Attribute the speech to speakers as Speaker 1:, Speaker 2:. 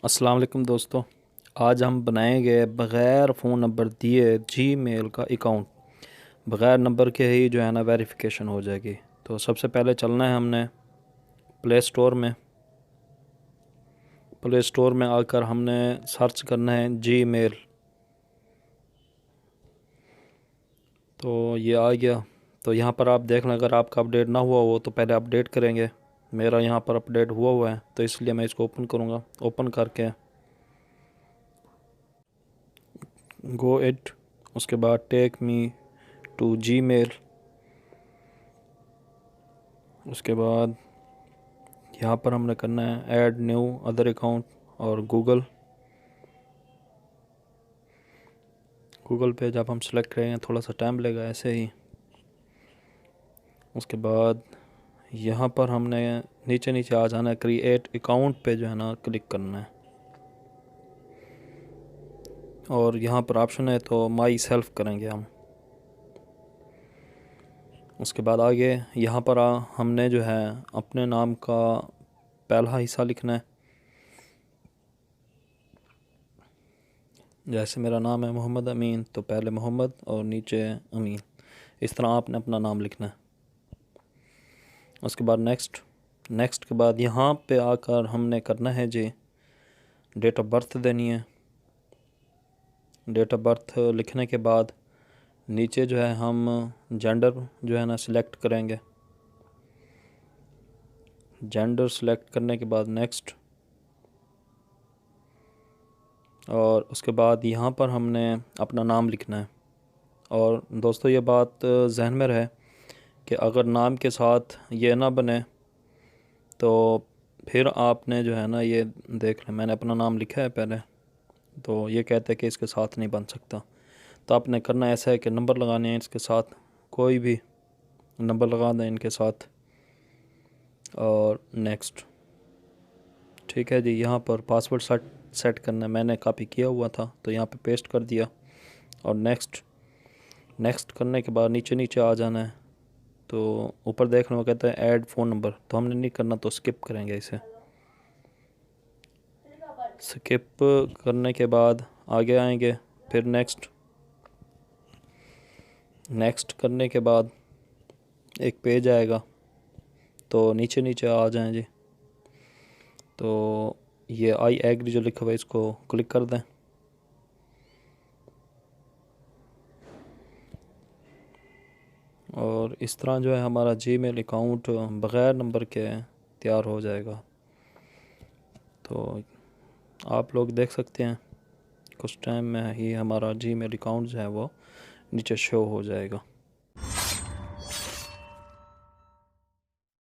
Speaker 1: अस्सलाम वालेकुम दोस्तों। आज हम बनाएंगे बग़ैर फ़ोन नंबर दिए जीमेल का अकाउंट। बग़ैर नंबर के ही जो है ना वेरिफिकेशन हो जाएगी। तो सबसे पहले चलना है हमने प्ले स्टोर में। प्ले स्टोर में आकर हमने सर्च करना है जीमेल। तो ये आ गया। तो यहाँ पर आप देख लें, अगर आपका अपडेट ना हुआ हो तो पहले अपडेट करेंगे। मेरा यहाँ पर अपडेट हुआ है तो इसलिए मैं इसको ओपन करूँगा। ओपन करके गो इट, उसके बाद टेक मी टू जीमेल। उसके बाद यहाँ पर हमने करना है ऐड न्यू अदर अकाउंट और गूगल पे जब हम सेलेक्ट करेंगे थोड़ा सा टाइम लगेगा ऐसे ही। उसके बाद यहाँ पर हमने नीचे नीचे आ जाना है, क्रिएट अकाउंट पे जो है ना क्लिक करना है और यहाँ पर ऑप्शन है तो माई सेल्फ करेंगे हम। उसके बाद आगे यहाँ पर हमने जो है अपने नाम का पहला हिस्सा लिखना है। जैसे मेरा नाम है मोहम्मद अमीन तो पहले मोहम्मद और नीचे अमीन, इस तरह आपने अपना नाम लिखना है। उसके बाद नेक्स्ट के बाद यहाँ पे आकर हमने करना है जी डेट ऑफ बर्थ देनी है। डेट ऑफ बर्थ लिखने के बाद नीचे जो है हम जेंडर जो है ना सिलेक्ट करेंगे। जेंडर सिलेक्ट करने के बाद नेक्स्ट, और उसके बाद यहाँ पर हमने अपना नाम लिखना है। और दोस्तों ये बात जहन में रहे कि अगर नाम के साथ ये ना बने तो फिर आपने जो है ना ये देख लें, मैंने अपना नाम लिखा है पहले, तो ये कहते हैं कि इसके साथ नहीं बन सकता। तो आपने करना ऐसा है कि नंबर लगाने हैं इसके साथ, कोई भी नंबर लगा दें इनके साथ और नेक्स्ट। ठीक है जी। यहाँ पर पासवर्ड सेट करना है, मैंने कॉपी किया हुआ था तो यहाँ पे पेस्ट कर दिया और नेक्स्ट करने के बाद नीचे नीचे आ जाना है। तो ऊपर देखने में कहता है ऐड फ़ोन नंबर, तो हमने नहीं करना तो स्किप करेंगे इसे। स्किप करने के बाद आगे आएंगे, फिर नेक्स्ट करने के बाद एक पेज आएगा तो नीचे नीचे आ जाएं जी। तो ये आई एग्री जो लिखा हुआ है इसको क्लिक कर दें। और इस तरह जो है हमारा जीमेल अकाउंट बग़ैर नंबर के तैयार हो जाएगा। तो आप लोग देख सकते हैं कुछ टाइम में ही हमारा जीमेल अकाउंट जो है वो नीचे शो हो जाएगा।